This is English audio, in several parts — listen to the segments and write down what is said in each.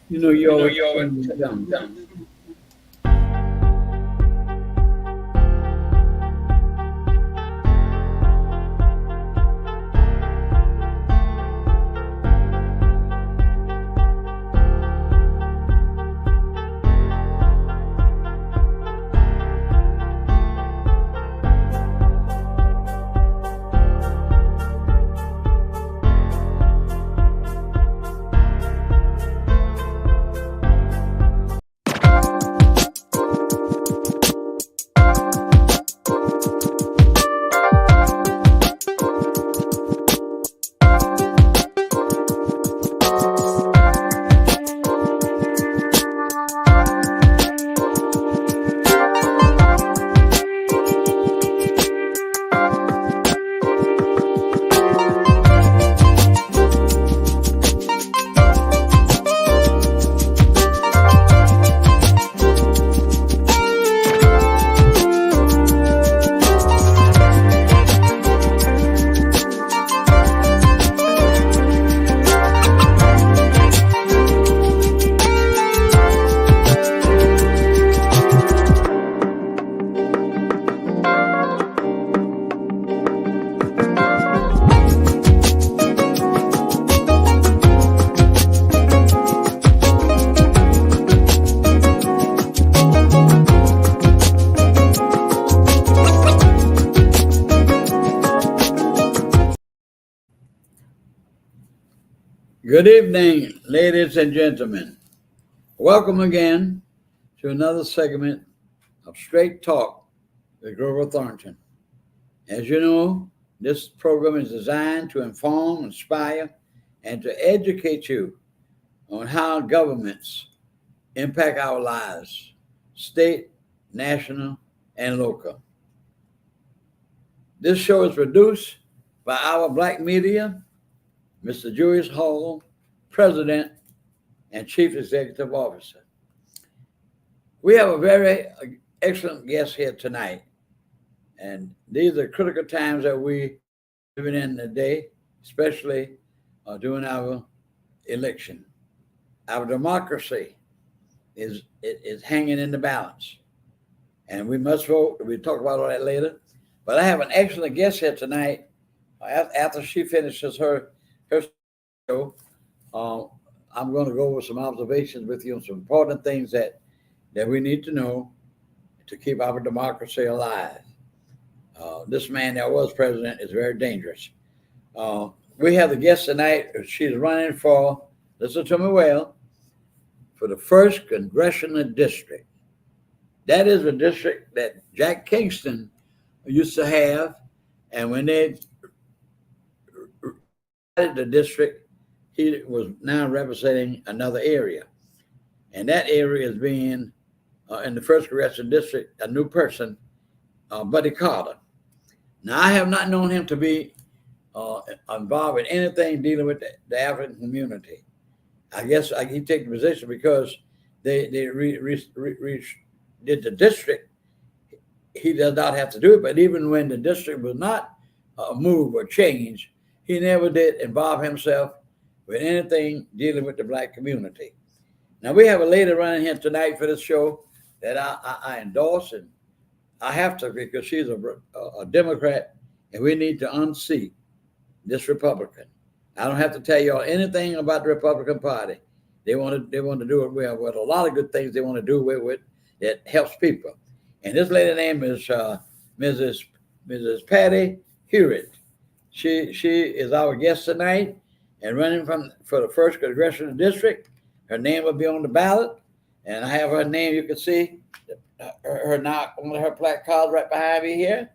You know, you You know, always you tell always me tell me something. something. Good evening, ladies and gentlemen. Welcome again to another segment of Straight Talk with Grover Thornton. As you know, this program is designed to inform, inspire, and to educate you on how governments impact our lives, state, national, and local. This show is produced by our black media, Mr. Julius Hall, President and Chief Executive Officer. We have a very excellent guest here tonight, and these are critical times that we living in today, especially during our election. Our democracy is hanging in the balance, and we must vote. We'll talk about all that later. But I have an excellent guest here tonight. After she finishes her show, uh, I'm going to go over some observations with you on some important things that we need to know to keep our democracy alive. This man that was president is very dangerous. We have the guest tonight. She's running for, listen to me well, for the first congressional district. That is a district that Jack Kingston used to have, and when they added the district, he was now representing another area, and that area is being in the first congressional district a new person, Buddy Carter. Now, I have not known him to be involved in anything dealing with the African community. I guess he take the position because they did the district. He does not have to do it, but even when the district was not moved or changed, he never did involve himself with anything dealing with the black community. Now, we have a lady running here tonight for this show that I endorse, and I have to because she's a Democrat, and we need to unseat this Republican. I don't have to tell y'all anything about the Republican Party. They want to do it well with a lot of good things they want to do with that helps people. And this lady name is Mrs. Mrs. Patty Hewitt. She is our guest tonight and running for the first congressional district. Her name will be on the ballot, and I have her name. You can see her now one of her placards right behind me here.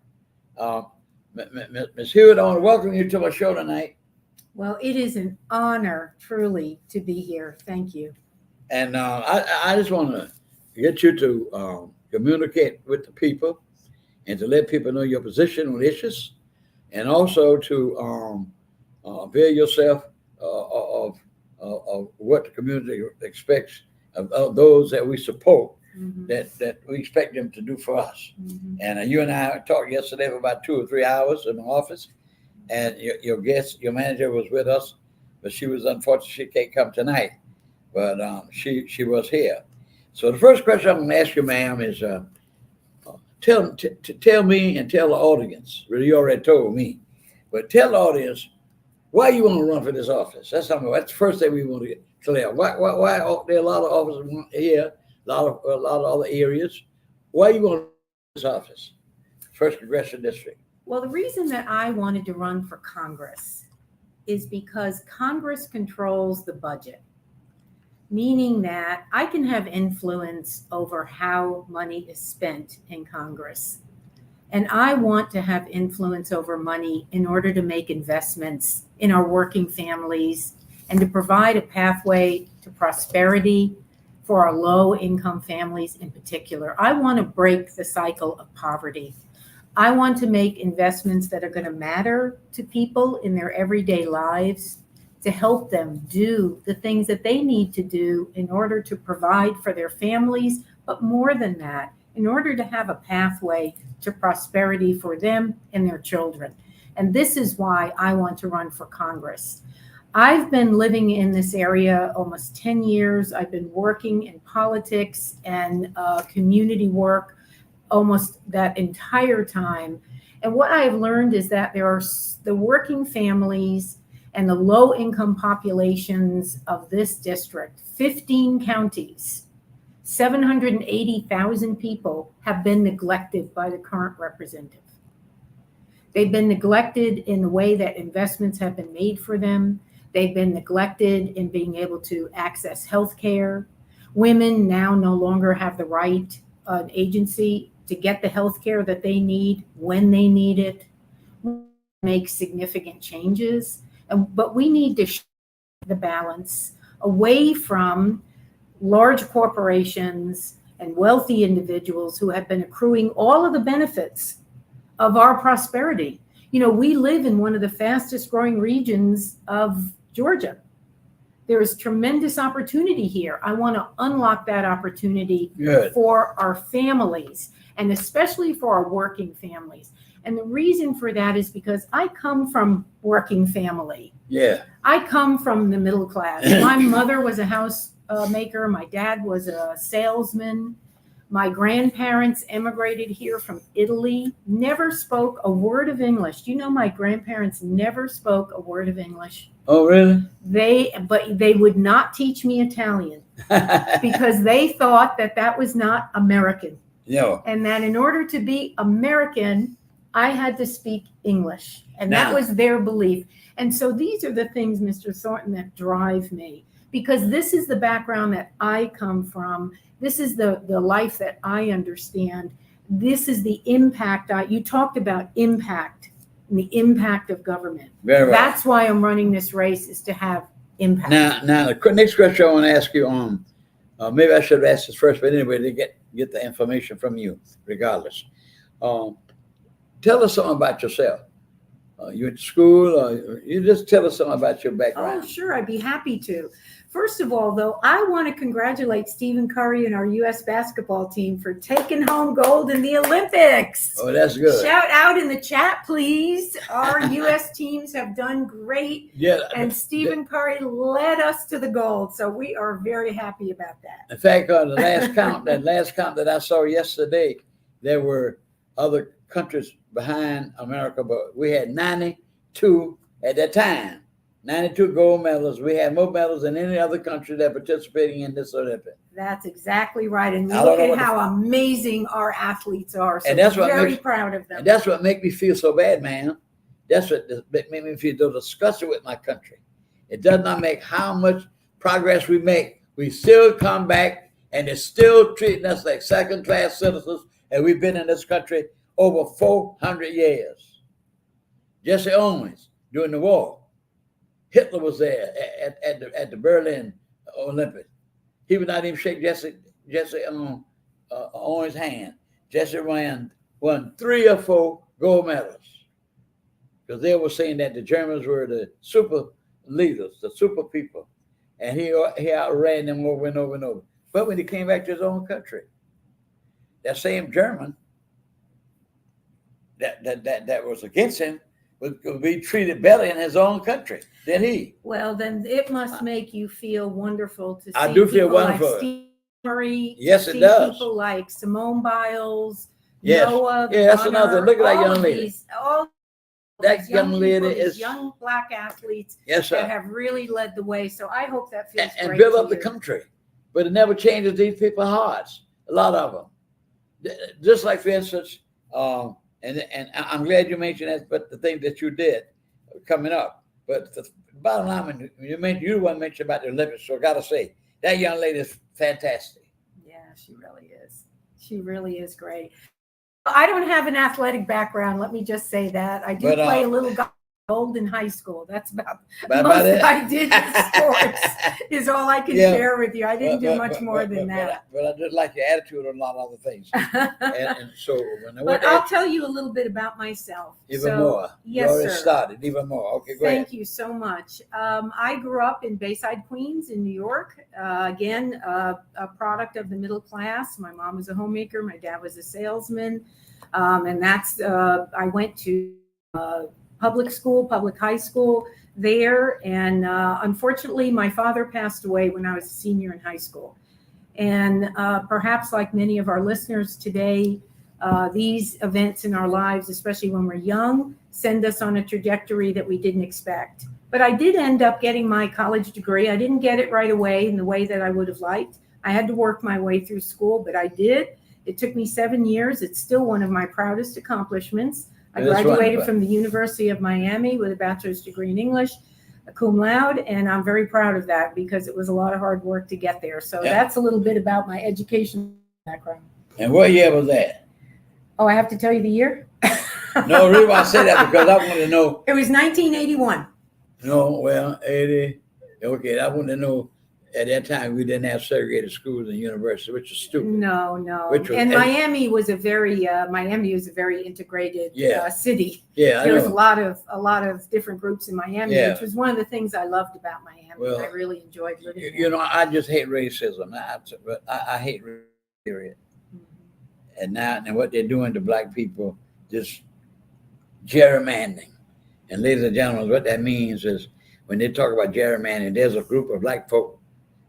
Ms. Hewitt, I want to welcome you to my show tonight. Well, it is an honor, truly, to be here. Thank you. And I just want to get you to communicate with the people and to let people know your position on issues, and also to avail yourself of what the community expects of those that we support, that we expect them to do for us. And you and I talked yesterday for about 2 or 3 hours in the office, and your manager was with us, but she was unfortunate she can't come tonight. but she was here. So the first question I'm going to ask you, ma'am, is tell me and tell the audience. Really, you already told me, but tell the audience why you want to run for this office. That's the first thing we want to get clear. Why there are a lot of offices here, a lot of other areas. Why you want to run for this office, First Congressional District? Well, the reason that I wanted to run for Congress is because Congress controls the budget, meaning that I can have influence over how money is spent in Congress. And I want to have influence over money in order to make investments in our working families and to provide a pathway to prosperity for our low-income families in particular. I want to break the cycle of poverty. I want to make investments that are going to matter to people in their everyday lives to help them do the things that they need to do in order to provide for their families, but more than that, in order to have a pathway to prosperity for them and their children. And this is why I want to run for Congress. I've been living in this area almost 10 years. I've been working in politics and community work almost that entire time. And what I've learned is that there are the working families and the low-income populations of this district, 15 counties, 780,000 people have been neglected by the current representative. They've been neglected in the way that investments have been made for them. They've been neglected in being able to access health care. Women now no longer have the right agency to get the health care that they need when they need it. Make significant changes. But we need to shift the balance away from large corporations and wealthy individuals who have been accruing all of the benefits of our prosperity. You know, we live in one of the fastest growing regions of Georgia. There is tremendous opportunity here. I want to unlock that opportunity for our families, and especially for our working families. And the reason for that is because I come from working family. Yeah. I come from the middle class. My mother was a house maker. My dad was a salesman. My grandparents immigrated here from Italy, never spoke a word of English. Do you know my grandparents never spoke a word of English? Oh, really? But they would not teach me Italian because they thought that that was not American. Yeah. And that in order to be American, I had to speak English. And that was their belief. And so these are the things, Mr. Thornton, that drive me, because this is the background that I come from. This is the life that I understand. This is the impact. You talked about impact and the impact of government. Very right. That's why I'm running this race, is to have impact. Now the next question I want to ask you maybe I should have asked this first, but anyway, to get the information from you regardless. Tell us something about yourself. You went to school, you just tell us something about your background. Oh, sure. I'd be happy to. First of all, though, I want to congratulate Stephen Curry and our U.S. basketball team for taking home gold in the Olympics. Oh, that's good. Shout out in the chat, please. Our U.S. teams have done great. Yeah. And Stephen Curry led us to the gold. So we are very happy about that. In fact, the last count that I saw yesterday, there were other countries behind America, but we had 92 at that time. 92 gold medals. We had more medals than any other country that participating in this Olympic. That's exactly right. And look at how amazing our athletes are. So and that's what very proud of them. And that's what makes me feel so bad, man. That's what made me feel so disgusted with my country. It does not make how much progress we make. We still come back and they're still treating us like second-class citizens, and we've been in this country over 400 years. Jesse Owens during the war. Hitler was there at the Berlin Olympics. He would not even shake Jesse Owens' hand. Jesse won 3 or 4 gold medals because they were saying that the Germans were the super leaders, the super people, and he outran them over and over and over. But when he came back to his own country, that same German that was against him would be treated better in his own country than he. Well, then it must make you feel wonderful to see I do feel people like wonderful. Steve Murray, Yes, to it see does. people like Simone Biles, Yes. Noah, Yeah, that's another. Gunnar, Look at that all young of lady. all That these young lady people, these is young Black athletes yes, that sir. have really led the way. So I hope that feels And great build to up the you. country, but it never changes these people's hearts. A lot of them, just like for instance, and I'm glad you mentioned that. But the thing that you did coming up, but the bottom line, when you mentioned, you want to mention about the Olympics, so I got to say that young lady is fantastic. Yeah, she really is. She really is great. I don't have an athletic background. Let me just say that. I do But, play a little gold in high school. That's about But most it. that I did in sports is all I can Yeah. share with you. I didn't do But- much but- more but- than but- that. But I just like your attitude on a lot of other things. And so when I went But I'll there, tell you a little bit about myself. even more. You Yes, already sir. started even more. Okay, go ahead. Thank you so much. I grew up in Bayside, Queens, in New York. Again, a product of the middle class. My mom was a homemaker. My dad was a salesman. And that's, I went to public school, public high school there. And unfortunately, my father passed away when I was a senior in high school. And perhaps like many of our listeners today, these events in our lives, especially when we're young, send us on a trajectory that we didn't expect. But I did end up getting my college degree. I didn't get it right away in the way that I would have liked. I had to work my way through school, but I did. It took me 7 years. It's still one of my proudest accomplishments. I That's graduated wonderful. from the University of Miami with a bachelor's degree in English, a cum laude, and I'm very proud of that because it was a lot of hard work to get there. So Yeah. that's a little bit about my education background. And what year was that? Oh, I have to tell you the year? No, the reason why I say that because I want to know. It was 1981. No, well, 80. Okay, I want to know. At that time, we didn't have segregated schools and universities, which is stupid. No. Which was- And Miami was a very integrated Yeah. city. Yeah, I There was a know. lot of different groups in Miami, Yeah. which was one of the things I loved about Miami. Well, I really enjoyed living there. You know, I just hate racism. I hate racism, period. And now, and what they're doing to black people, just gerrymandering. And ladies and gentlemen, what that means is when they talk about gerrymandering, there's a group of black folk,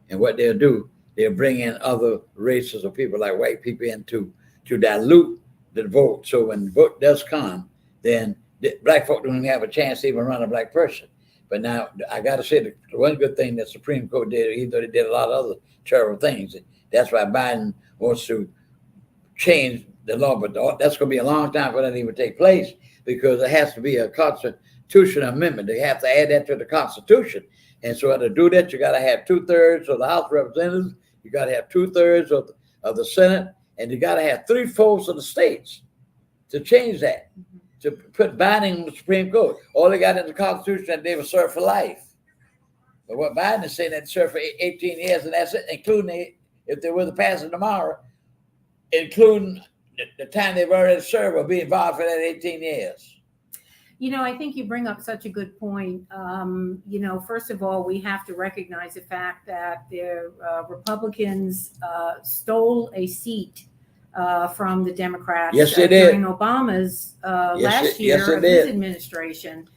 and what they'll do, they'll bring in other races of people like white people in to dilute the vote. So when the vote does come, then the black folk don't have a chance to even run a black person. But now I got to say the one good thing that Supreme Court did, even though they did a lot of other terrible things, that's why Biden wants to change the law. But that's going to be a long time for that to even take place because it has to be a constitutional amendment. They have to add that to the Constitution. And so to do that, you got to have 2/3 of the House of Representatives, you got to have 2/3 of the Senate, and you got to have 3/4 of the states to change that, to put binding on the Supreme Court. All they got in the Constitution that they were served for life. But what Biden is saying, that served for 18 years, and that's it, including if they were to pass it tomorrow, including the time they've already served or be involved for that 18 years. You know, I think you bring up such a good point. First of all, we have to recognize the fact that the Republicans stole a seat from the Democrats Yes, they did. during Obama's last year yes, they of his did. administration.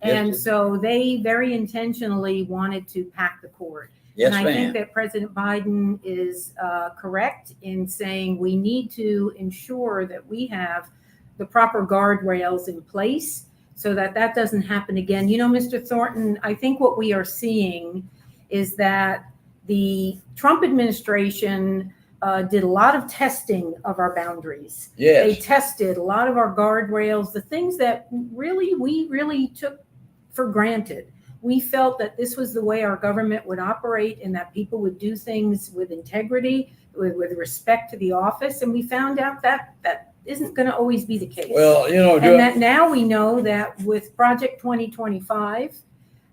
Yes, And they- so they very intentionally wanted to pack the court. Yes, and I think ma'am. that President Biden is correct in saying we need to ensure that we have the proper guardrails in place so that that doesn't happen again. You know, Mr. Thornton, I think what we are seeing is that the Trump administration did a lot of testing of our boundaries. They Yes. tested a lot of our guardrails, the things that we really took for granted. We felt that this was the way our government would operate and that people would do things with integrity, with respect to the office. And we found out that that isn't going to always be the case. Well, you know, And that now we know that with Project 2025,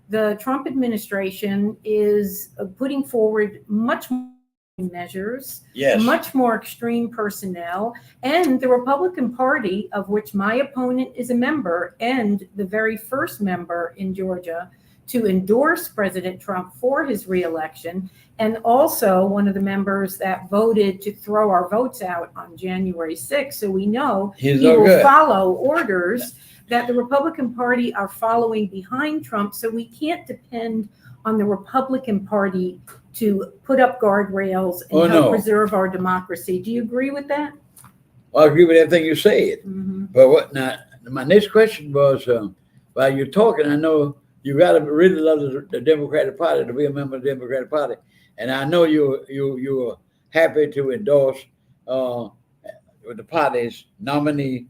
the Trump administration is putting forward much more measures, yes. much more extreme personnel, and the Republican Party, of which my opponent is a member, and the very first member in Georgia to endorse President Trump for his reelection, and also one of the members that voted to throw our votes out on January 6th. So we know He's he no will good. follow orders that the Republican Party are following behind Trump, so we can't depend on the Republican Party to put up guardrails and help preserve our democracy. Do you agree with that? Well, I agree with everything you said. Mm-hmm. But what now? My next question was, while you're talking, I know you got to really love the Democratic Party to be a member of the Democratic Party, and I know you are happy to endorse with the party's nominee,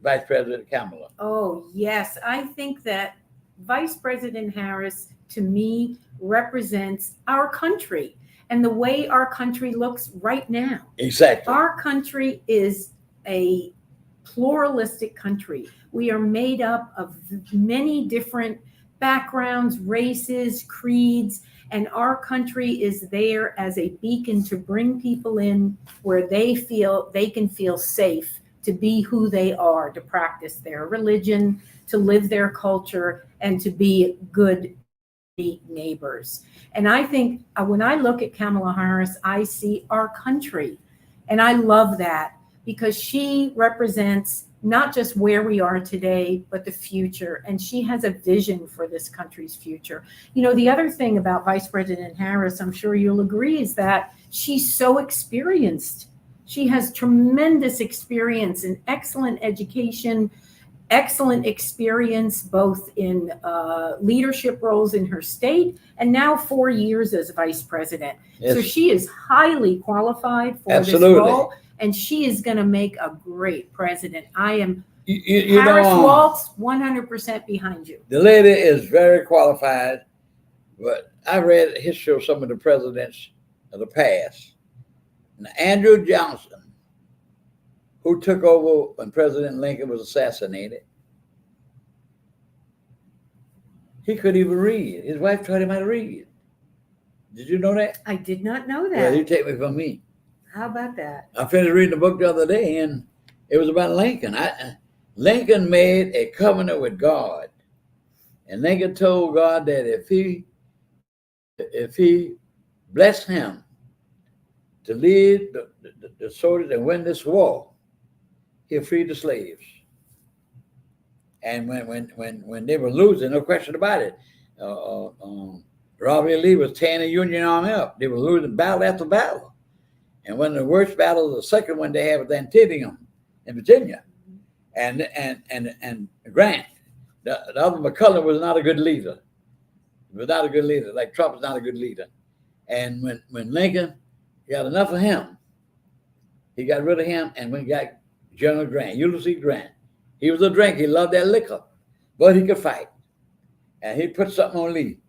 Vice President Kamala. Oh yes, I think that Vice President Harris, to me, represents our country and the way our country looks right now. Exactly. Our country is a pluralistic country. We are made up of many different backgrounds, races, creeds, and our country is there as a beacon to bring people in where they can feel safe to be who they are, to practice their religion, to live their culture, and to be good neighbors. And I think when I look at Kamala Harris, I see our country. And I love that because she represents not just where we are today, but the future. And she has a vision for this country's future. You know, the other thing about Vice President Harris, I'm sure you'll agree, is that she's so experienced. She has tremendous experience and excellent education, excellent experience both in leadership roles in her state and now 4 years as vice president. Yes. So she is highly qualified for Absolutely. This role, and she is going to make a great president. I am you Harris know, Waltz, 100% behind you. the lady is very qualified, but I read history of some of the presidents of the past. And Andrew Johnson, who took over when President Lincoln was assassinated, he couldn't even read. His wife taught him how to read. Did you know that? I did not know that. Well, you take me from me. How about that? I finished reading the book the other day, and it was about Lincoln. Lincoln made a covenant with God, and Lincoln told God that if he blessed him to lead the soldiers and win this war, he'll free the slaves. And when they were losing, no question about it, Robert E. Lee was tearing the Union Army up. They were losing battle after battle. And one of the worst battles, the second one they had was Antietam in Virginia, and Grant. The other McCulloch was not a good leader. He was not a good leader. Like Trump is not a good leader. And when Lincoln got enough of him, he got rid of him, and when he got General Grant, Ulysses Grant. He was a drink. He loved that liquor, but he could fight. And he put something on Lee.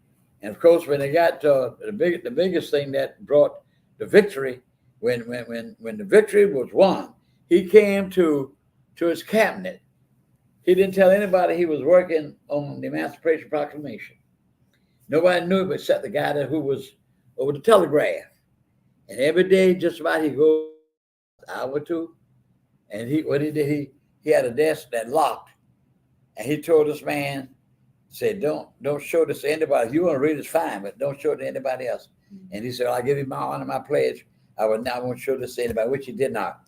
And of course, when they got the biggest thing that brought the victory, when the victory was won, he came to his cabinet. He didn't tell anybody he was working on the Emancipation Proclamation. Nobody knew it except the guy who was over the telegraph. And every day, just about, he'd go an hour or two. And he had a desk that locked. And he told this man, said, don't show this to anybody. If you want to read, it's fine, but don't show it to anybody else. Mm-hmm. And he said, I'll give you my honor, my pledge. I won't show this to anybody, which he did not.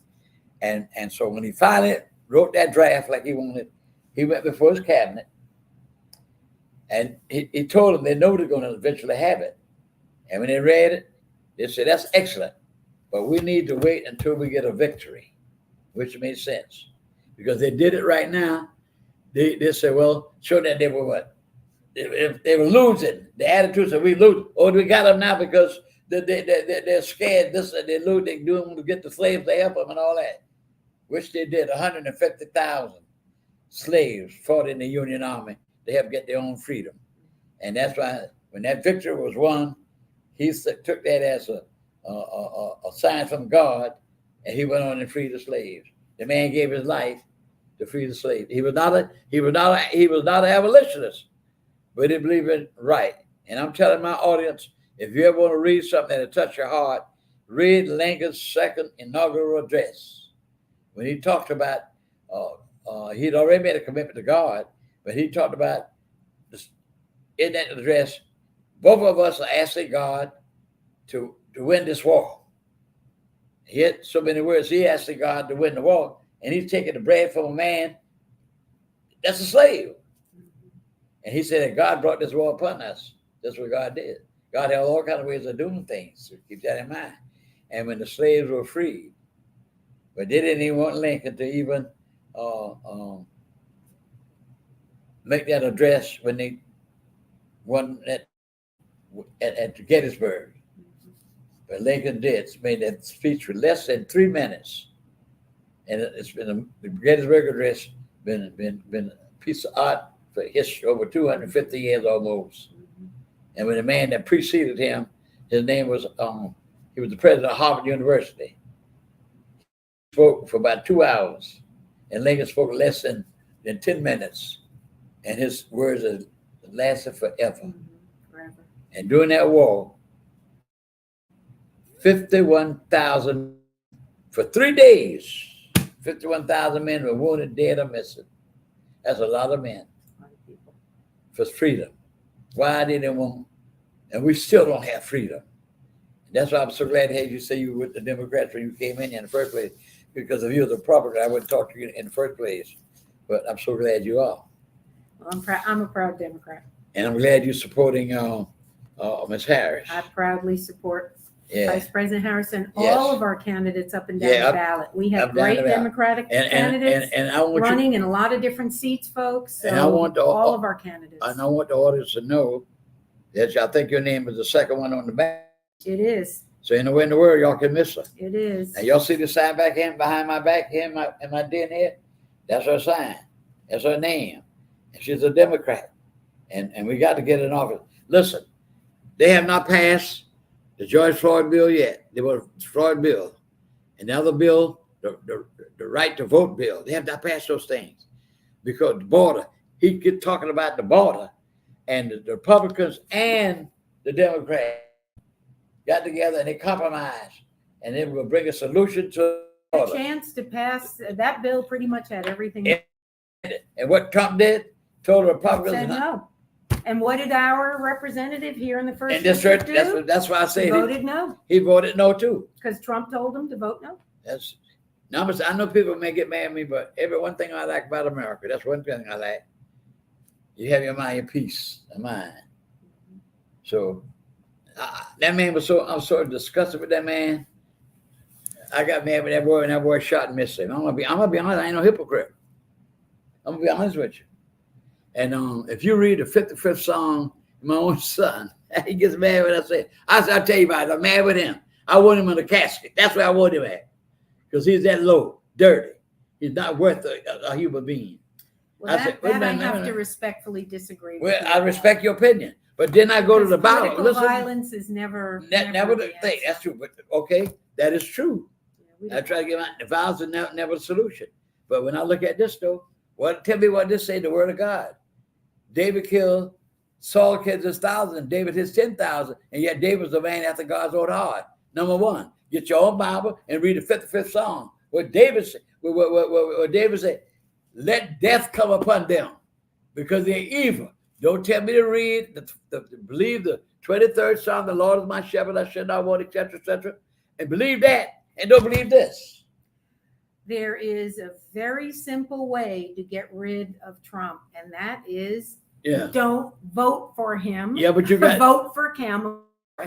And so when he finally wrote that draft like he wanted, he went before his cabinet. And he told them they know they're going to eventually have it. And when they read it, they said, that's excellent, but we need to wait until we get a victory, which made sense. Because they did it right now. They said, well, show that they were what? If they were losing, the attitude said, we lose. Oh, we got them now because they're scared. They lose. They do them to get the slaves to help them and all that, which they did. 150,000 slaves fought in the Union Army to help get their own freedom. And that's why when that victory was won, he took that as a sign from God, and he went on and freed the slaves. The man gave his life to free the slaves. He was not an abolitionist, but he believed in right. And I'm telling my audience, if you ever want to read something that'll touch your heart, read Lincoln's second inaugural address. When he talked about, he'd already made a commitment to God, but he talked about this, in that address, both of us are asking God to win this war. He had so many words. He asked God to win the war, and he's taking the bread from a man That's a slave. And he said that God brought this war upon us. That's what God did. God had all kinds of ways of doing things. So keep that in mind. And when the slaves were freed, but they didn't even want Lincoln to even make that address when they won at Gettysburg. But Lincoln did. Made that speech for less than 3 minutes. And it's been the Gettysburg Address been a piece of art for history over 250 years almost. And when the man that preceded him, his name was he was the president of Harvard University. He spoke for about 2 hours, and Lincoln spoke less than 10 minutes, and his words have lasted forever. Forever. And during that war, 51,000 for 3 days. 51,000 men were wounded, dead, or missing. That's a lot of men for freedom. Why they didn't want, and we still don't have freedom. That's why I'm so glad to have you say you were with the Democrats when you came in the first place, because if you were the Republican, I wouldn't talk to you in the first place. But I'm so glad you are. Well, I'm a proud Democrat. And I'm glad you're supporting Ms. Harris. I proudly support Yeah. Vice President Harrison, Yes. all of our candidates up and down Yeah, the ballot. We have up down great the ballot. Democratic And candidates I want running in a lot of different seats, folks. So And I want all of our candidates. and I want the audience to know that I think your name is the second one on the back. It is. So anywhere in the world, y'all can miss her. It is. Now y'all see the sign back here behind my back here in my den here? That's her sign. That's her name. And she's a Democrat. And we got to get in office. Listen, they have not passed the George Floyd bill yet. They were Floyd bill. And the other bill, the right to vote bill. They have not passed those things. Because the border, he kept talking about the border, and the Republicans and the Democrats got together and they compromised, and they will bring a solution to the A border. chance to pass that bill pretty much had everything. Yeah. And what Trump did, told the Said Republicans, no. And what did our representative here in the first and this district church, do? that's why I He say voted no he voted no too. because Trump told him to vote no. That's now I know people may get mad at me, but every one thing I like about America, that's one thing I like. You have your mind, your peace of mind. So that man was I was so disgusted with that man. I got mad with that boy, and that boy shot and missed him. I'm gonna be honest, I ain't no hypocrite. I'm gonna be honest with you. And if you read the 55th Psalm, my own son, he gets mad when I say, I'll tell you about it. I'm mad with him. I want him in a casket. That's where I want him at. Because he's that low, dirty. He's not worth a human being. Well, I said, that I wait a have minute. to respectfully disagree with Well, you I on respect your opinion. But then I go to the Bible. Political Listen, violence is never never the the thing. answer. That's true. But okay, that is true. Yeah, we I don't- try to get the violence is never the solution. But when I look at this though, tell me what this say, the word of God. David killed, Saul killed his 1,000, David his 10,000, and yet David's a man after God's own heart. Number one, get your own Bible and read the 55th Psalm. What David said, what David said, let death come upon them because they're evil. Don't tell me to read, believe the 23rd Psalm, the Lord is my shepherd, I shall not want, etc., and believe that, and don't believe this. There is a very simple way to get rid of Trump, and that is don't vote for him. Yeah, but you got vote for Kamala.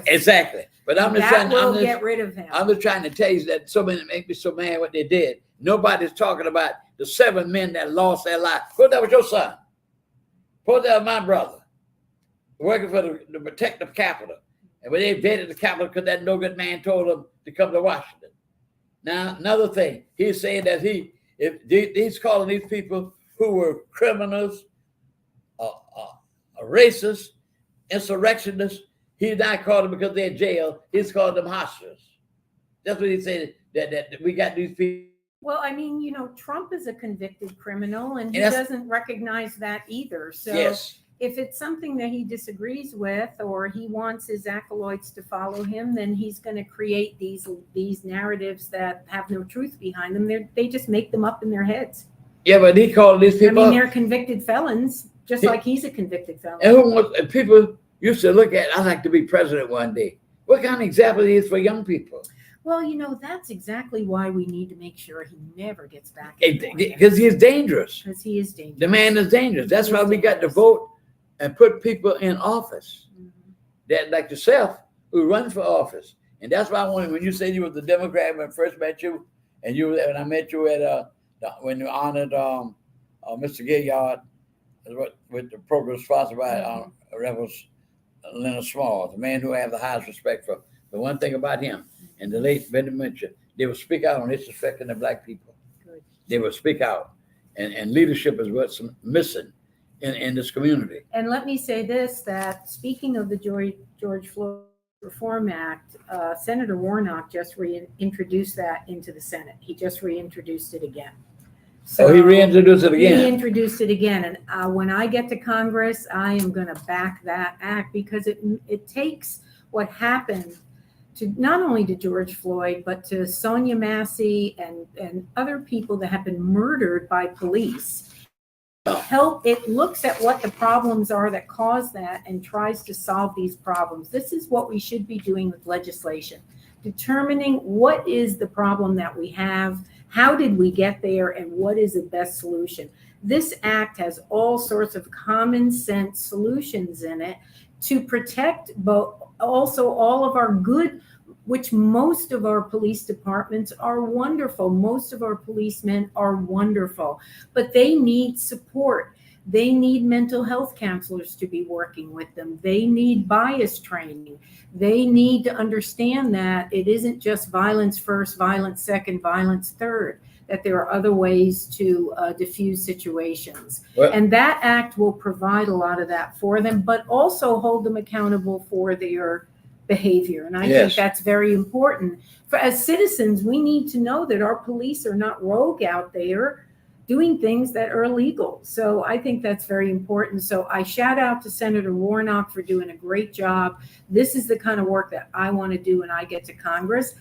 exactly. But I'm just That trying. will get rid of him. I'm just trying to tell you that so many make me so mad what they did. Nobody's talking about the 7 men that lost their life. What that was your son? What that was my brother, working for the protective Capitol, and when they invaded the Capitol because that no good man told them to come to Washington. Now another thing, he's saying that he's calling these people who were criminals, racists, insurrectionists. He's not calling them because they're in jail. He's calling them hostages. That's what he said, that we got these people. Well, I mean, Trump is a convicted criminal, and he And doesn't recognize that either. So Yes. if it's something that he disagrees with, or he wants his acolytes to follow him, then he's going to create these narratives that have no truth behind them. They just make them up in their heads. Yeah, but he called these I people. mean, they're convicted felons, just like he's a convicted felon. and people used to look at, I'd like to be president one day. What kind of example is for young people? Well, that's exactly why we need to make sure he never gets back in Because he is dangerous. Because he is dangerous. The man is dangerous. That's He is why we got to dangerous. vote and put people in office Mhm. that, like yourself, who run for office. And that's why I wanted, when you said you was a Democrat when I first met you, and when I met you at when you honored Mr. Gilliard with the program sponsored by Rebels Leonard Smalls, the man who I have the highest respect for. The one thing about him and the late Benny Mitchell, they will speak out on issues affecting the black people. Good. They will speak out, and leadership is what's missing in this community. And let me say this, that speaking of the George Floyd Reform Act, Senator Warnock just reintroduced that into the Senate. He just reintroduced it again. So he reintroduced it again. He introduced it again. And when I get to Congress, I am going to back that act because it takes what happened to not only to George Floyd, but to Sonia Massey and other people that have been murdered by police. It looks at what the problems are that cause that and tries to solve these problems. This is what we should be doing with legislation, determining what is the problem that we have, how did we get there, and what is the best solution. This act has all sorts of common sense solutions in it to protect also all of our good, which most of our police departments are wonderful. Most of our policemen are wonderful, but they need support. They need mental health counselors to be working with them. They need bias training. They need to understand that it isn't just violence first, violence second, violence third, that there are other ways to diffuse situations. Well, and that act will provide a lot of that for them, but also hold them accountable for their behavior. And I think that's very important. As citizens, we need to know that our police are not rogue out there doing things that are illegal. So I think that's very important. So I shout out to Senator Warnock for doing a great job. This is the kind of work that I want to do when I get to Congress.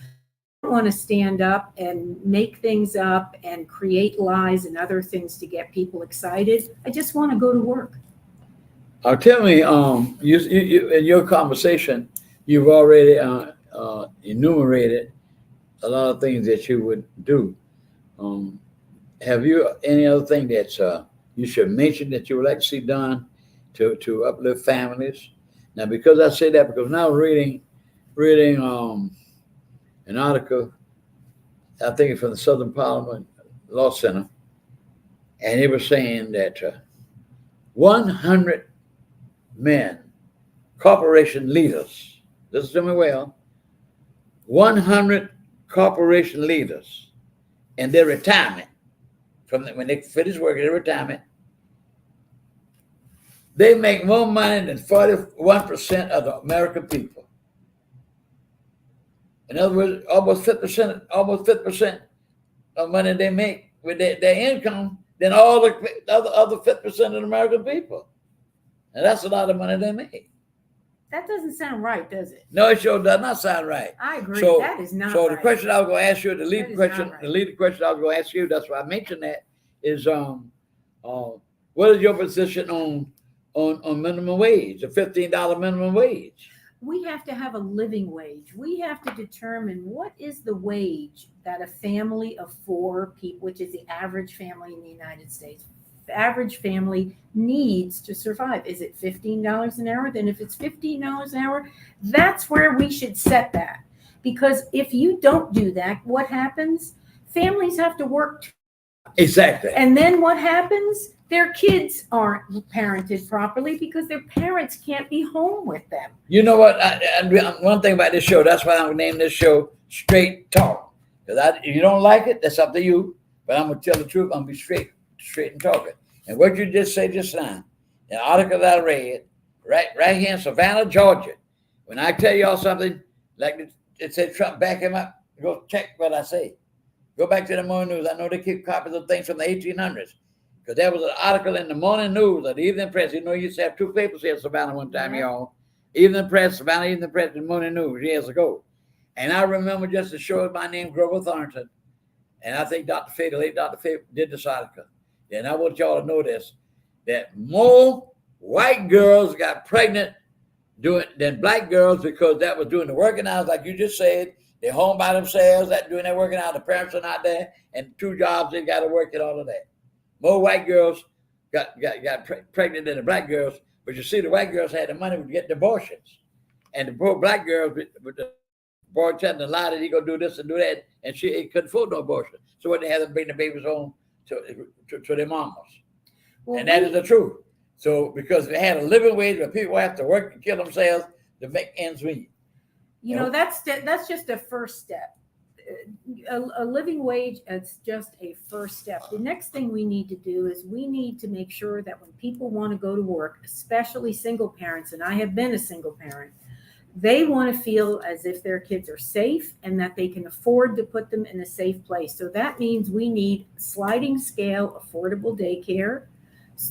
I don't want to stand up and make things up and create lies and other things to get people excited. I just want to go to work. Tell me, you in your conversation, you've already enumerated a lot of things that you would do. Have you any other thing that you should mention that you would like to see done to uplift families? Now, because I say that because now reading an article, I think it's from the Southern Parliament Law Center, and it was saying that 100 men, corporation leaders, listen to me well, 100 corporation leaders in their retirement, when they finish working their retirement, they make more money than 41% of the American people. In other words, almost 50% of money they make with their income than all the other 50% of the American people. And that's a lot of money they make. That doesn't sound right, does it? No, it sure does not sound right. I agree. So, that is not so right. the question I was going to ask you, the lead question I was going to ask you, that's why I mentioned that, is what is your position on minimum wage, the $15 minimum wage? We have to have a living wage. We have to determine what is the wage that a family of 4 people, which is the average family in the United States, the average family needs to survive. Is it $15 an hour? Then if it's $15 an hour, that's where we should set that. Because if you don't do that, what happens? Families have to work. Exactly. And then what happens? Their kids aren't parented properly because their parents can't be home with them. You know what? One thing about this show, that's why I'm going to name this show Straight Talk. Because if you don't like it, that's up to you. But I'm going to tell the truth. I'm going to be straight and talking. And what you just said just now, an article that I read, right here in Savannah, Georgia, when I tell y'all something, like it said Trump, back him up, go check what I say. Go back to the morning news. I know they keep copies of things from the 1800s. Because there was an article in the morning news or the evening press. You know, you used to have 2 papers here in Savannah one time, y'all. Evening press, Savannah Evening Press, and morning news years ago. And I remember just to show my name, Grover Thornton. And I think Dr. Faye, the late Dr. Faye, did this article. And I want y'all to know this, that more white girls got pregnant than black girls because that was during the working hours, like you just said, They're home by themselves, that doing their working out. The parents are not there, and 2 jobs they got to work at all of that. More white girls got pregnant than the black girls, but you see, the white girls had the money to get the abortions, and the poor black girls with the boy telling the lie that he gonna do this and do that, and she couldn't afford no abortion. So what they had to bring the babies home to their mamas, Well, and that is the truth. So because they had a living wage, where people have to work and kill themselves to make ends meet. you know, that's just a first step. A living wage, it's just a first step. The next thing we need to do is we need to make sure that when people want to go to work, especially single parents, and I have been a single parent, they want to feel as if their kids are safe and that they can afford to put them in a safe place. So that means we need sliding scale affordable daycare.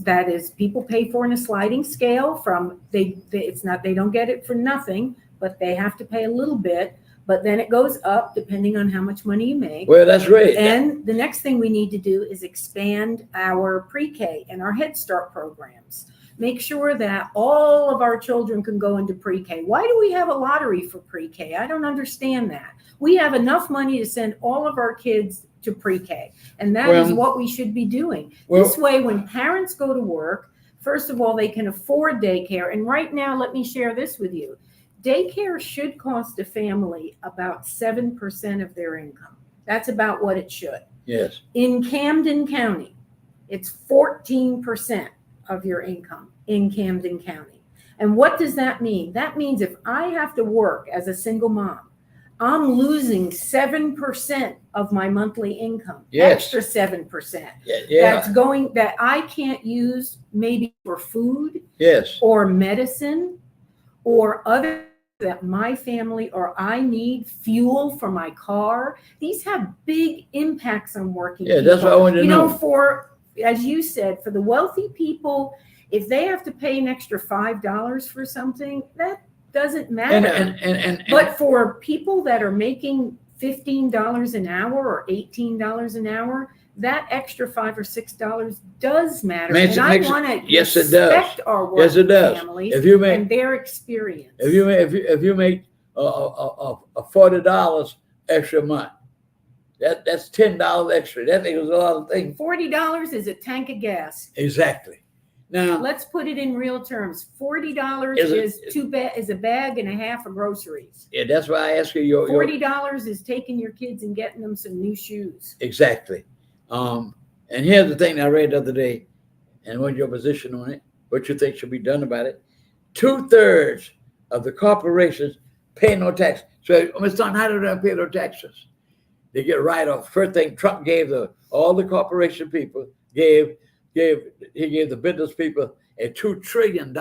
That is, people pay for in a sliding scale from it's not, they don't get it for nothing, but they have to pay a little bit, but then it goes up depending on how much money you make. Well, that's great. And the next thing we need to do is expand our pre-K and our Head Start programs. Make sure that all of our children can go into pre-K. Why do we have a lottery for pre-K? I don't understand that. We have enough money to send all of our kids to pre-K, and that is what we should be doing. This way, when parents go to work, first of all, they can afford daycare. And right now, let me share this with you. Daycare should cost a family about 7% of their income. That's about what it should. Yes. In Camden County, it's 14% of your income in Camden County. And what does that mean? That means if I have to work as a single mom, I'm losing 7% of my monthly income. Yes. Extra 7%. Yeah. That's going, that I can't use maybe for food. Yes. Or medicine or other that my family or I need, fuel for my car. These have big impacts on working people. That's what I wanted to know. For, as you said, for the wealthy people, if they have to pay an extra $5 for something, that doesn't matter. But for people that are making $15 an hour or $18 an hour, that extra $5 or $6 does matter. And I want to respect our working families and their experience. If you make $40 extra a month, that's $10 extra. That equals a lot of things. $40 is a tank of gas. Exactly. Now let's put it in real terms. $40 is a bag and a half of groceries. Yeah, that's why I ask you. $40 is taking your kids and getting them some new shoes. Exactly. And here's the thing I read the other day, and what's your position on it? What you think should be done about it? 2/3 of the corporations pay no tax. So, Mr. Don, how do they pay no taxes? They get write-off. First thing Trump gave all the corporation people he gave the business people a $2 trillion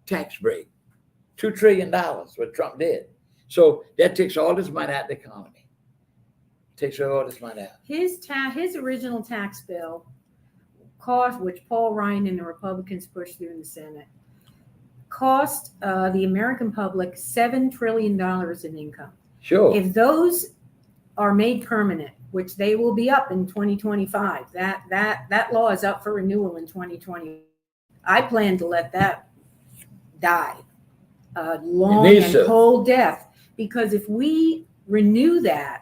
tax break. $2 trillion, what Trump did. So that takes all this money out of the economy. Takes all this money out. His original tax bill cost, which Paul Ryan and the Republicans pushed through in the Senate, cost the American public $7 trillion in income. Sure. If those are made permanent, which they will be up in 2025, that law is up for renewal in 2020. I plan to let that die a long and cold death, because if we renew that,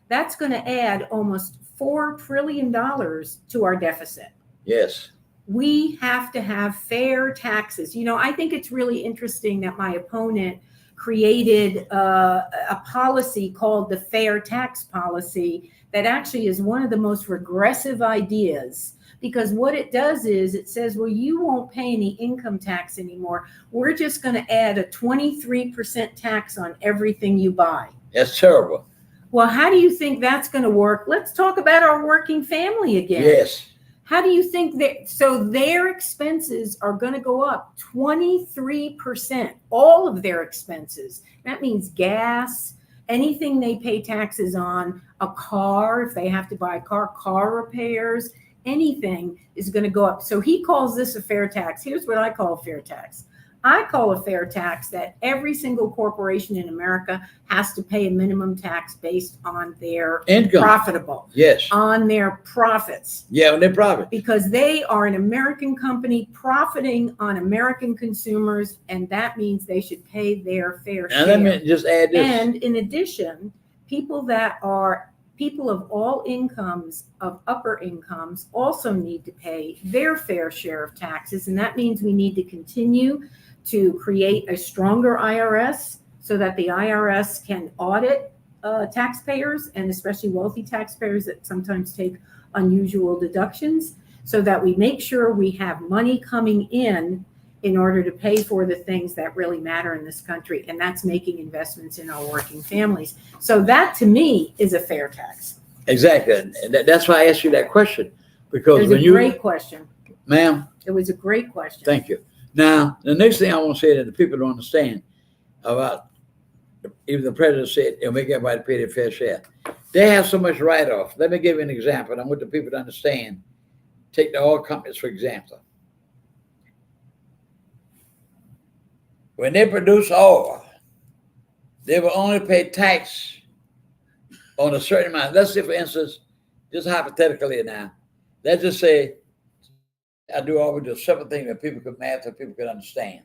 that's going to add almost $4 trillion to our deficit. Yes. We have to have fair taxes. You know, I think it's really interesting that my opponent created a policy called the fair tax policy that actually is one of the most regressive ideas, because what it does is it says, well, you won't pay any income tax anymore. We're just going to add a 23% tax on everything you buy. That's terrible. Well, how do you think that's going to work? Let's talk about our working family again. Yes. How do you think that? So their expenses are going to go up 23%, all of their expenses. That means gas, anything they pay taxes on, a car, if they have to buy a car repairs, anything is going to go up. So he calls this a fair tax. Here's what I call a fair tax. I call a fair tax that every single corporation in America has to pay a minimum tax based on their Income. profitable, Yes. on their profits. Yeah, when they're profit. Because they are an American company profiting on American consumers, and that means they should pay their fair Now, share. let me just add this. And in addition, people that are people of all incomes, of upper incomes, also need to pay their fair share of taxes. And that means we need to continue to create a stronger IRS so that the IRS can audit taxpayers, and especially wealthy taxpayers that sometimes take unusual deductions, so that we make sure we have money coming in order to pay for the things that really matter in this country, and that's making investments in our working families. So that, to me, is a fair tax. Exactly. And that's why I asked you that question, because It was when a you, great question. ma'am, It was a great question. thank you. Now, the next thing I want to say that the people don't understand about, even the president said, it'll make everybody pay their fair share. They have so much write-off. Let me give you an example, and I want the people to understand. Take the oil companies, for example. When they produce oil, they will only pay tax on a certain amount. Let's say, for instance, just hypothetically now, let's just say I do always do simple things that people could math and people could understand.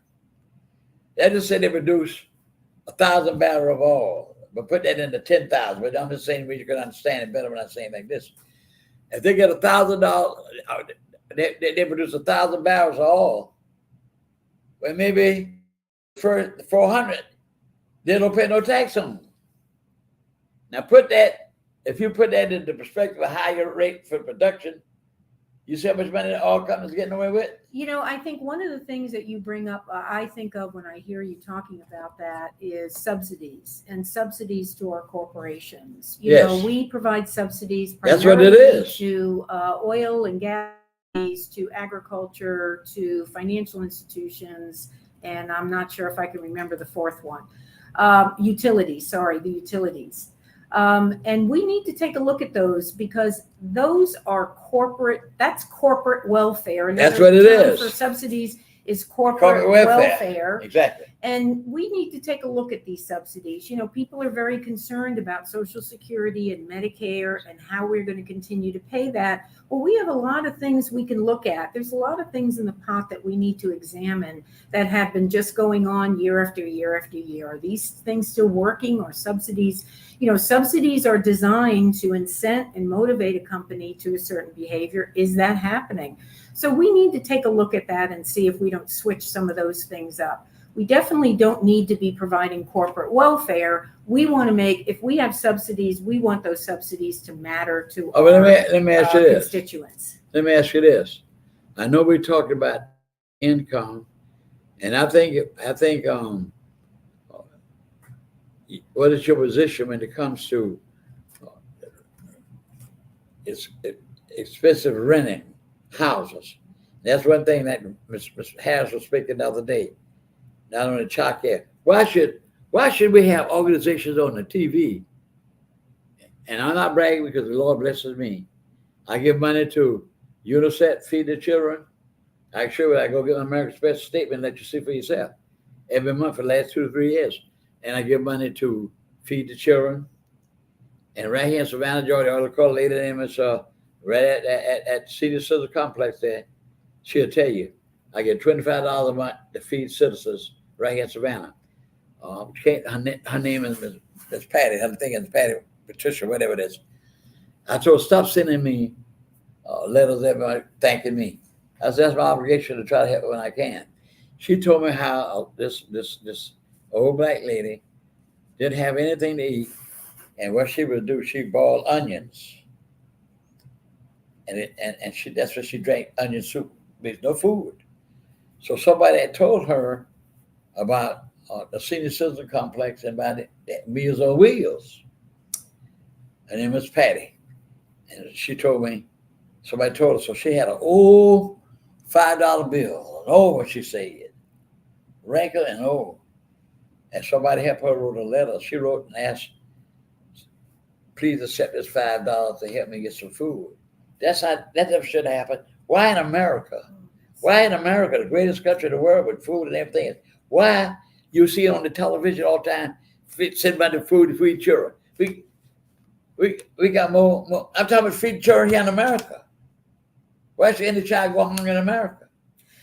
Let's just say they produce 1,000 barrels of oil, but put that into 10,000. But I'm just saying you can understand it better when I say it like this. If they get $1,000, they produce 1,000 barrels of oil. Well, maybe for 400, they don't pay no tax on them. Now if you put that into perspective, a higher rate for production, you see how much money the oil companies getting away with? You know, I think one of the things that you bring up, I think of when I hear you talking about that, is subsidies and subsidies to our corporations. You Yes. know, we provide subsidies That's what it primarily is. to oil and gas, to agriculture, to financial institutions, and I'm not sure if I can remember the fourth one. Utilities, sorry, the utilities. And we need to take a look at those, because those are that's corporate welfare. That's what it term is. For subsidies is corporate welfare. Exactly. And we need to take a look at these subsidies. You know, people are very concerned about Social Security and Medicare and how we're going to continue to pay that. Well, we have a lot of things we can look at. There's a lot of things in the pot that we need to examine that have been just going on year after year after year. Are these things still working, or subsidies? You know, subsidies are designed to incent and motivate a company to a certain behavior. Is that happening? So we need to take a look at that and see if we don't switch some of those things up. We definitely don't need to be providing corporate welfare. We want to if we have subsidies, we want those subsidies to matter to our let me ask you this. constituents. Let me ask you this. I know we talked about income, and I think what is your position when it comes to it's expensive renting houses? That's one thing that Mr. Harris was speaking the other day, not on the chalk here. Why should we have organizations on the TV? And I'm not bragging, because the Lord blesses me. I give money to UNICEF, Feed the Children. I go get an American Express statement, let you see for yourself, every month for the last 2 to 3 years. And I give money to Feed the Children. And right here in Savannah, Georgia, I'll call a lady name is right at Cedar Citizen Complex there. She'll tell you, I get $25 a month to feed citizens right here in Savannah. Her name is Miss Patty. I'm thinking it's Patty, Patricia, whatever it is. I told her, stop sending me letters everybody thanking me. I said, that's my obligation to try to help when I can. She told me how this old black lady didn't have anything to eat, and what she would do, she boiled onions, and that's what she drank, onion soup. There's no food. So somebody had told her about the Senior Citizen Complex and about Meals on Wheels. Her name was Patty, and she told me, somebody told her, so she had an old $5 bill, and what she said, wrinkled and old. And somebody helped her wrote a letter. She wrote and asked, please accept this $5 to help me get some food. That never should happen. Why in America? Why in America, the greatest country in the world with food and everything? Why? You see it on the television all the time, sitting by the food to feed children. We got more. I'm talking about feeding children here in America. Why should any child go hungry in America?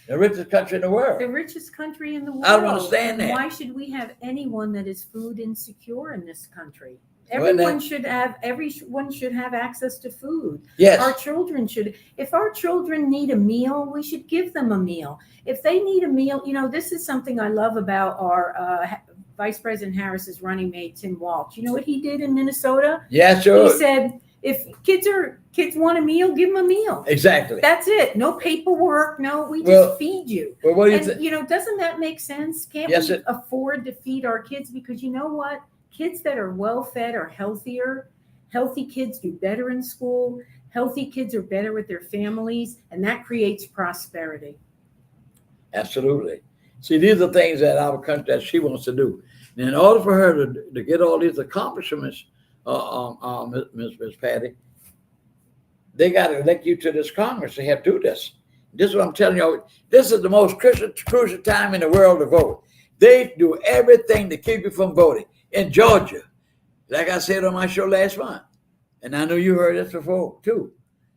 The richest country in the world. The richest country in the world. I don't understand and that. Why should we have anyone that is food insecure in this country? Well, Everyone should have access to food. Yes. Our children should. If our children need a meal, we should give them a meal. If they need a meal, this is something I love about our Vice President Harris's running mate, Tim Walsh. You know what he did in Minnesota? Yeah, sure. He said, if kids want a meal, give them a meal. Exactly. That's it. No paperwork. No, we just feed you. Well, what do you think? Doesn't that make sense? Can't we afford to feed our kids? Because you know what? Kids that are well fed are healthier. Healthy kids do better in school. Healthy kids are better with their families, and that creates prosperity. Absolutely. See, these are things that our country that she wants to do. And in order for her to get all these accomplishments, Miss Patty, they got to elect you to this Congress to have to do this. This is what I'm telling you. This is the most crucial time in the world to vote. They do everything to keep you from voting. In Georgia, like I said on my show last month, and I know you heard this before too,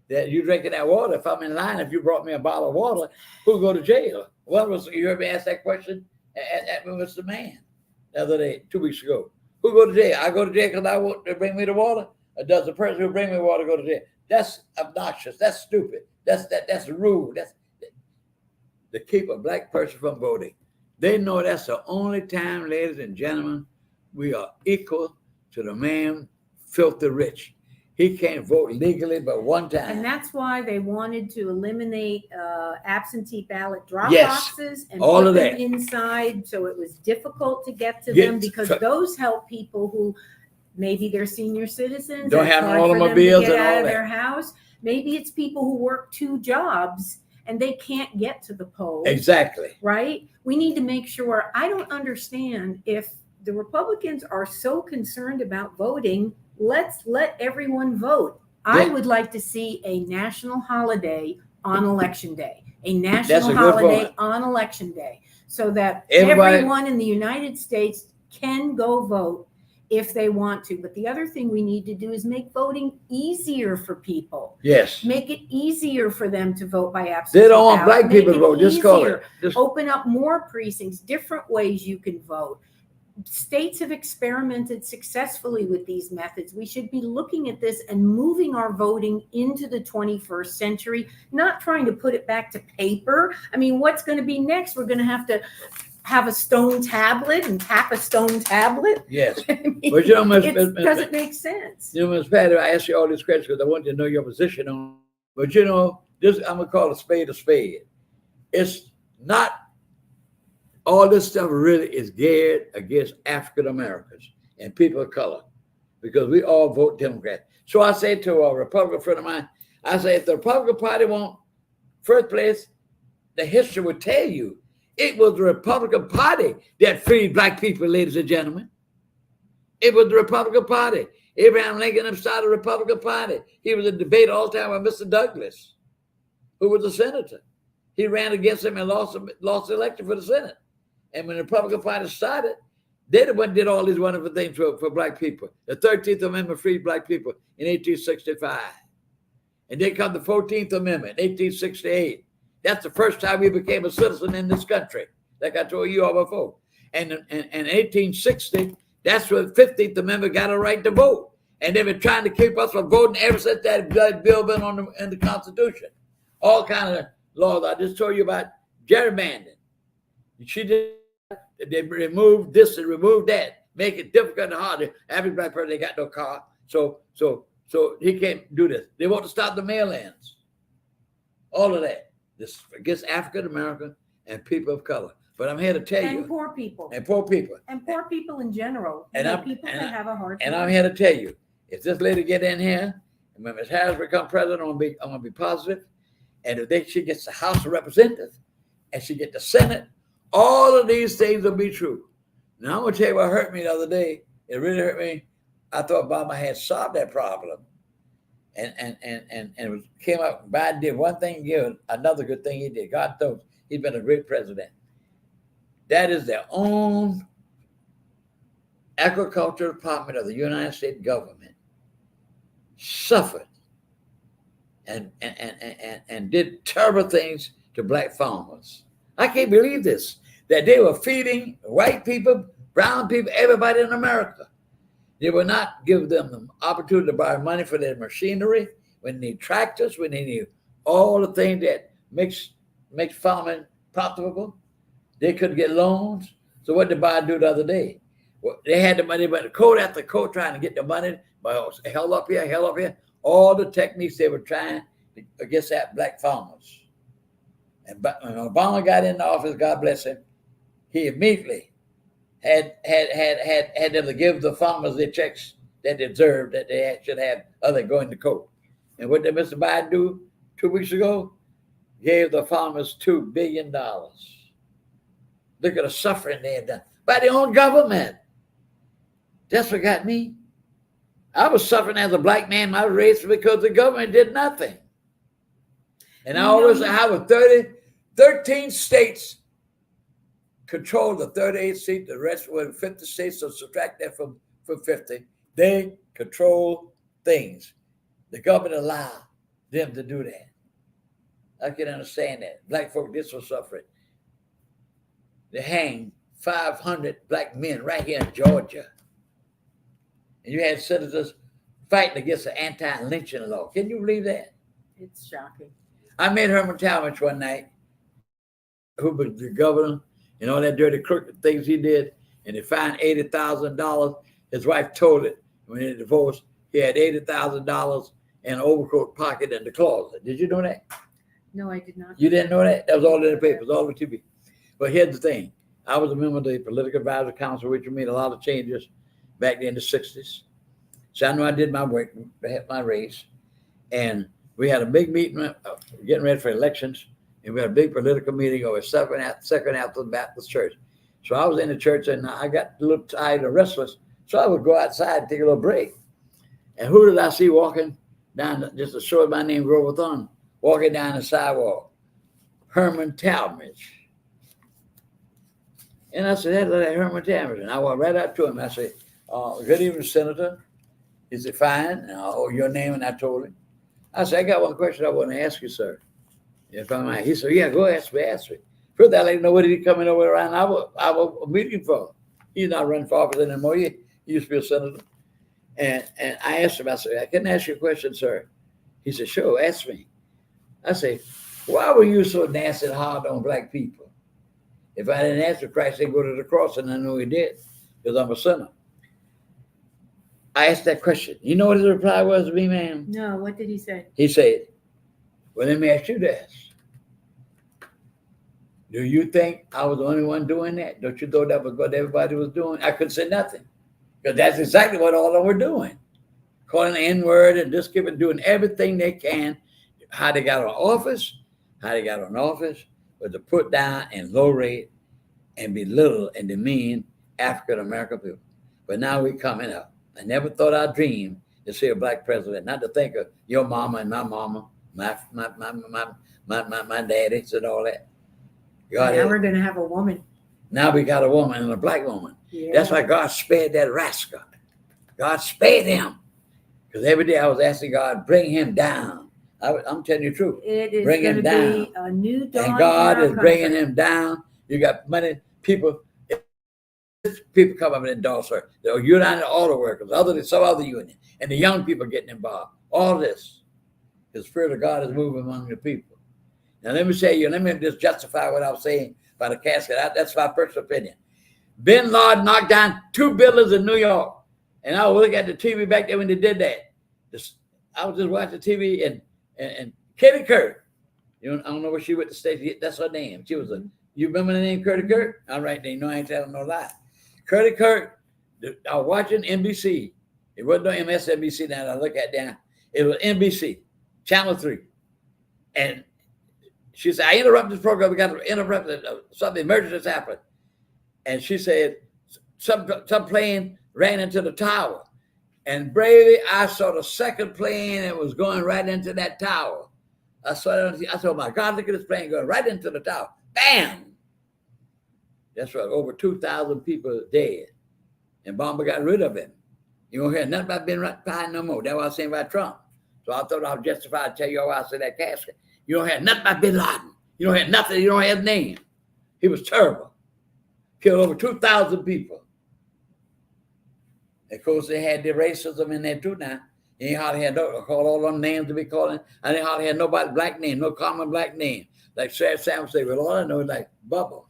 that you drinking that water. If I'm in line, if you brought me a bottle of water, who'll go to jail? You heard me ask that question at Mr. Mann the other day, 2 weeks ago. Who go to jail? I go to jail because I want to bring me the water? Or does the person who bring me water go to jail? That's obnoxious. That's stupid. That's rude. That's to keep a black person from voting. They know that's the only time, ladies and gentlemen, we are equal to the man filthy rich. He can't vote legally but one time. And that's why they wanted to eliminate absentee ballot drop boxes and all put of them that inside, so it was difficult to get to them, because those help people who maybe they're senior citizens, don't have no automobiles and all out of that. their house. Maybe it's people who work 2 jobs and they can't get to the polls. Exactly. Right? We need to make sure. I don't understand if the Republicans are so concerned about voting. Let's let everyone vote. I would like to see a national holiday on election day, a national holiday on election day, so that everyone in the United States can go vote if they want to. But the other thing we need to do is make voting easier for people. Yes. Make it easier for them to vote by absentee. They don't want black people to vote. Just call it. Open up more precincts, different ways you can vote. States have experimented successfully with these methods. We should be looking at this and moving our voting into the 21st century, not trying to put it back to paper. I mean, what's going to be next? We're going to have a stone tablet and tap a stone tablet. Yes. I mean, But it doesn't make sense. Ms. Patty, I ask you all these questions because I want you to know your position on. But this I'm gonna call a spade a spade. It's not. All this stuff really is geared against African Americans and people of color, because we all vote Democrat. So I say to a Republican friend of mine, I say, if the Republican Party won first place, the history would tell you it was the Republican Party that freed black people, ladies and gentlemen. It was the Republican Party. Abraham Lincoln started the Republican Party. He was in debate all the time with Mr. Douglas, who was a senator. He ran against him and lost the election for the Senate. And when the Republican Party started, they the one did all these wonderful things for black people. The 13th Amendment freed black people in 1865. And then come the 14th Amendment, 1868. That's the first time we became a citizen in this country, like I told you all before. And in 1860, that's when the 15th Amendment got a right to vote. And they've been trying to keep us from voting ever since that bill been in the Constitution. All kind of laws. I just told you about gerrymandering. They removed this and removed that, make it difficult and harder. Every black person, they got no car, so he can't do this. They want to stop the mail-ins. All of that. This against African American and people of color. But I'm here to tell you. And poor people. And poor people. And poor people in general. People can have a hard time. And I'm here to tell you, if this lady get in here, and when Ms. Harris become president, I'm gonna be positive. And if she gets the House of Representatives and she get the Senate, all of these things will be true. Now I'm gonna tell you what hurt me the other day. It really hurt me. I thought Obama had solved that problem. And it came out. Biden did one thing good, another good thing he did. God knows he's been a great president. that is their own agricultural department of the United States government, suffered and did terrible things to black farmers. I can't believe this, that they were feeding white people, brown people, everybody in America. They would not give them the opportunity to borrow money for their machinery, when they need tractors, when they need all the things that makes farming profitable. They couldn't get loans. So what did Biden do the other day? Well, they had the money, but coat after coat trying to get the money, but hell up here. All the techniques they were trying against that black farmers. And when Obama got in the office, God bless him, he immediately had them to give the farmers the checks that they deserved, that they should have, other than going to court. And what did Mr. Biden do 2 weeks ago? Gave the farmers $2 billion. Look at the suffering they had done by their own government. That's what got me. I was suffering as a black man in my race because the government did nothing. And I always have 13 states control the 38 seats. The rest were 50 states, so subtract that from 50. They control things. The government allowed them to do that. I can understand that. Black folk, this was suffering. They hanged 500 black men right here in Georgia. And you had senators fighting against the anti-lynching law. Can you believe that? It's shocking. I met Herman Talmadge one night, who was the governor, and all that dirty crooked things he did, and they fined $80,000. His wife told it when they divorced. He had $80,000 in an overcoat pocket in the closet. Did you know that? No, I did not. You didn't know that? That was all in the papers, all over TV. But here's the thing. I was a member of the Political Advisory Council, which made a lot of changes back in the 60s. So I know I did my work, my race. And we had a big meeting getting ready for elections. And we had a big political meeting over second after the Baptist church. So I was in the church and I got a little tired and restless. So I would go outside and take a little break. And who did I see walking down, just to show my name, Grover Thorne, walking down the sidewalk? Herman Talmadge. And I said, that's Herman Talmadge. And I went right up to him. I said, good evening, Senator. He said, fine. And your name, and I told him. I said, I got one question I want to ask you, sir. If I might. He said, yeah, go ask me. First, I didn't know what he coming over around our meeting for. He's not running for office anymore. He used to be a senator. And I asked him, I said, I can ask you a question, sir. He said, sure, ask me. I said, why were you so nasty and hard on black people? If I didn't answer Christ, they'd go to the cross, and I know he did, because I'm a sinner. I asked that question. You know what his reply was to me, ma'am? No, what did he say? He said, well, let me ask you this. Do you think I was the only one doing that? Don't you know that was what everybody was doing? I couldn't say nothing, because that's exactly what all of them were doing. Calling the N-word and just doing everything they can. How they got on office was to put down and low rate and belittle and demean African-American people. But now we're coming up. I never thought I'd dream to see a black president, not to think of your mama and my mama, my daddies and all that. Now we're going to have a woman. Now we got a woman and a black woman. Yeah. That's why God spared that rascal. God spared him. Because every day I was asking God, bring him down. I'm telling you the truth. It is bring going him to down. be a new dawn. And God in our is bringing country. him down. You got money, people come up and endorse her. The United Auto Workers, some other union, and the young people getting involved. All this. The Spirit of God is moving among the people. Now let me just justify what I was saying about the casket. That's my personal opinion. Bin Laden knocked down 2 buildings in New York. And I was looking at the TV back there when they did that. I was just watching TV and Katie Couric. I don't know where she went to stay. That's her name. She was you remember the name Katie Couric? All right, then. I ain't telling no lie. Katie Couric, I was watching NBC. It wasn't no MSNBC now that I look at down. It was NBC, Channel 3. And she said, I interrupted this program. We got to interrupt it. Something emergency happened. And she said, some plane ran into the tower. And bravely, I saw the second plane and was going right into that tower. I said, oh my God, look at this plane going right into the tower. Bam! That's right. Over 2,000 people dead. And Obama got rid of him. You don't hear nothing about Ben Ryan no more. That's what I was saying about Trump. So I thought I was justified to tell you why I said that casket. You don't hear nothing about Bin Laden. You don't hear nothing. You don't hear his name. He was terrible. Killed over 2,000 people. Of course, they had the racism in there too now. You ain't hardly had no, call all them names to be calling. I didn't hardly had nobody black name, no common black name. Like Sarah Sam say, well, all I know is like Bubba.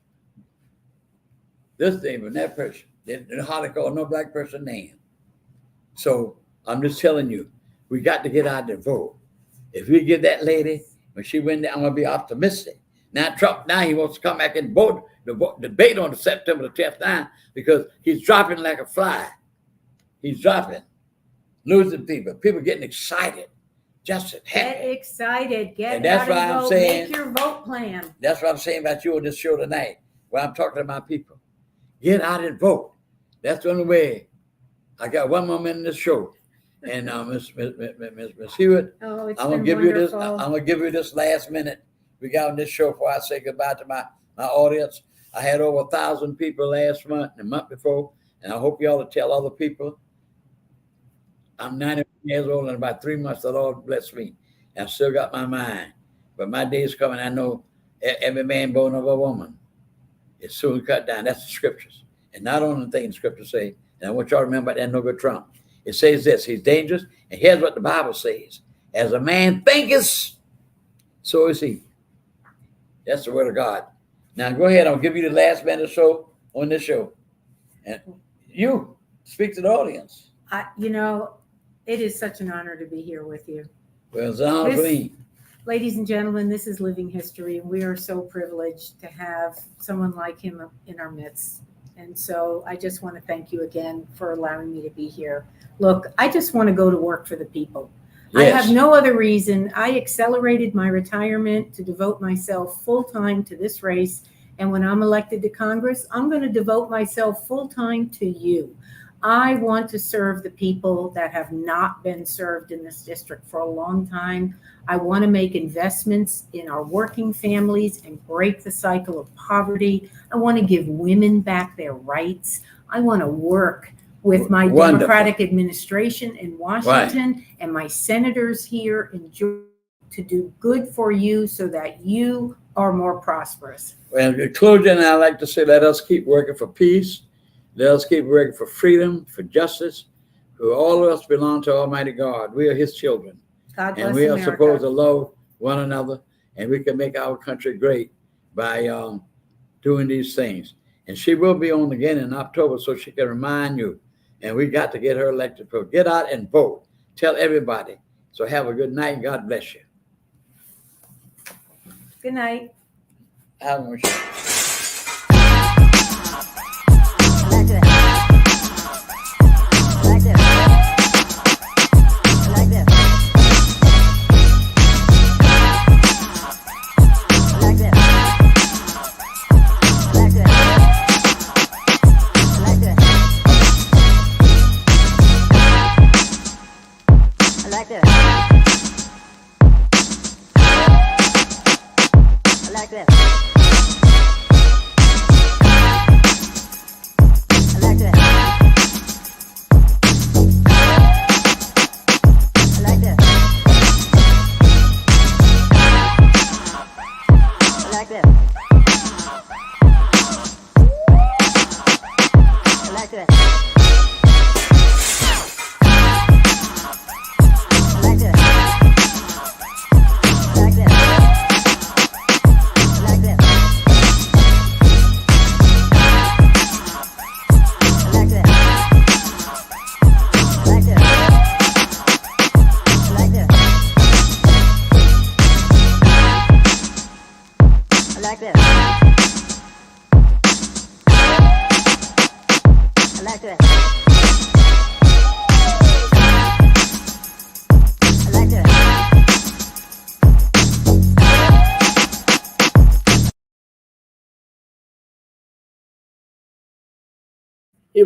This name and that person. They didn't hardly call no black person name. So I'm just telling you, we got to get out there and vote. If we get that lady, when she win there, I'm gonna be optimistic. Now Trump, now he wants to come back and vote, debate on the September the 10th now because he's dropping like a fly. He's dropping, losing people. People getting excited, just happy. Get excited. Get And that's out why and I'm vote. saying- Make your vote plan. That's what I'm saying about you on this show tonight, where I'm talking to my people. Get out and vote. That's the only way. I got one more minute in this show. And Miss Hewitt, Oh, it's I'm gonna been give you this. wonderful. I'm gonna give you this last minute we got on this show before I say goodbye to my audience. I had over 1,000 people last month and the month before, and I hope y'all will tell other people. I'm 90 years old, and in about 3 months, the Lord bless me. And I still got my mind, but my day's coming. I know every man born of a woman is soon cut down. That's the scriptures, and not only the thing the scriptures say. And I want y'all to remember that no good Trump. It says this: he's dangerous, and here's what the Bible says: as a man thinketh, so is he. That's the word of God. Now go ahead. I'll give you the last minute show on this show, and you speak to the audience. It is such an honor to be here with you. Well, it's an honor for me. Ladies and gentlemen, this is Living History, and we are so privileged to have someone like him in our midst. And so I just want to thank you again for allowing me to be here. Look, I just want to go to work for the people. Yes. I have no other reason. I accelerated my retirement to devote myself full-time to this race. And when I'm elected to Congress, I'm going to devote myself full-time to you. I want to serve the people that have not been served in this district for a long time. I want to make investments in our working families and break the cycle of poverty. I want to give women back their rights. I want to work with my Wonderful. Democratic administration in Washington and my senators here in Georgia to do good for you so that you are more prosperous. Well, in conclusion, I'd like to say, let us keep working for peace. Let us keep working for freedom, for justice. For all of us belong to Almighty God. We are His children. God bless And we are America. supposed to love one another, and we can make our country great by doing these things. And she will be on again in October so she can remind you. And we got to get her elected. So get out and vote. Tell everybody. So have a good night. God bless you. Good night. Have a like this.